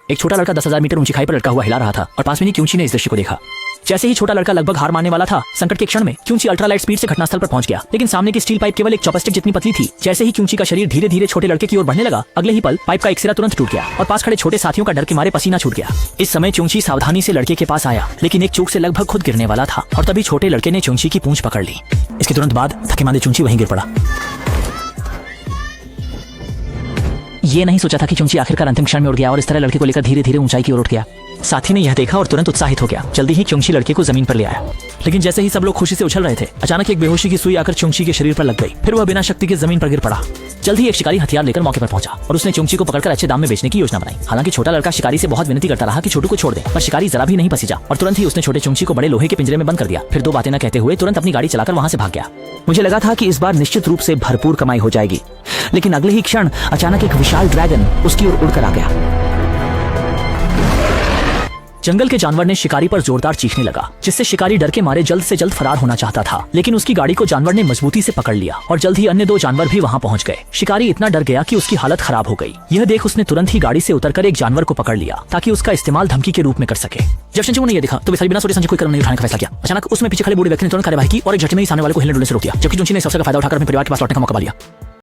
एक छोटा लड़का 10,000 मीटर ऊंची खाई पर लटका हुआ हिला रहा था और पास में ही क्यूंची ने इस दृश्य को देखा। जैसे ही छोटा लड़का लगभग हार मानने वाला था, संकट के क्षण में क्यूंची अल्ट्रालाइट स्पीड से घटनास्थल पर पहुंच गया। लेकिन सामने की स्टील पाइप केवल एक चॉपस्टिक जितनी पतली थी। जैसे ही क्यूंची का शरीर धीरे धीरे छोटे लड़के की ओर बढ़ने लगा, अगले ही पल पाइप का एक सिरा तुरंत टूट गया और पास खड़े छोटे साथियों का डर के मारे पसीना छूट गया। इस समय क्यूंची सावधानी से लड़के के पास आया, लेकिन एक चूक से लगभग खुद गिरने वाला था और तभी छोटे लड़के ने क्यूंची की पूंछ पकड़ ली। इसके तुरंत बाद थके मांदे क्यूंची वहीं गिर पड़ा। ये नहीं सोचा था कि क्यूंची आखिरकार अंतिम क्षण में उड़ गया और इस तरह लड़के को लेकर धीरे धीरे ऊंचाई की ओर उठ गया। साथी ने यह देखा और तुरंत उत्साहित हो गया। जल्दी ही क्यूंची लड़के को जमीन पर ले आया। लेकिन जैसे ही सब लोग खुशी से उछल रहे थे, अचानक एक बेहोशी की सुई आकर क्यूंची के शरीर पर लग गई। फिर वह बिना शक्ति के जमीन पर गिर पड़ा। जल्द ही एक शिकारी हथियार लेकर मौके पर पहुंचा और उसने क्यूंची को पकड़कर अच्छे दाम में बेचने की योजना बनाई। हालांकि छोटा लड़का शिकारी से बहुत विनती करता रहा कि छोटू को छोड़ दे, पर शिकारी जरा भी नहीं पसीजा और तुरंत ही उसने छोटे क्यूंची को बड़े लोहे के पिंजरे में बंद कर दिया। फिर दो बातें न कहते हुए तुरंत अपनी गाड़ी चलाकर वहां से भाग गया। मुझे लगा था कि इस बार निश्चित रूप से भरपूर कमाई हो जाएगी, लेकिन अगले ही क्षण अचानक एक विशाल ड्रैगन उसकी ओर उड़कर आ गया। जंगल के जानवर ने शिकारी पर जोरदार चीखने लगा, जिससे शिकारी डर के मारे जल्द से जल्द फरार होना चाहता था। लेकिन उसकी गाड़ी को जानवर ने मजबूती से पकड़ लिया और जल्द ही अन्य दो जानवर भी वहां पहुंच गए। शिकारी इतना डर गया कि उसकी हालत खराब हो गई। यह देख उसने तुरंत ही गाड़ी से उतरकर एक जानवर को पकड़ लिया ताकि उसका इस्तेमाल धमकी के रूप में कर सके। जब संजू ने यह देखा तो वे बिना सोचे समझे कोई कदम नहीं उठाने का फैसला किया। अचानक उसमें पीछे खड़े बूढ़े व्यक्ति ने तुरंत कार्यवाही की और एक झटके में ही सामने वाले को हिलने डुलने से रोक दिया, जबकि क्यूंची ने इस अवसर का फायदा उठाकर अपने परिवार के पास लौटने का मौका पा लिया।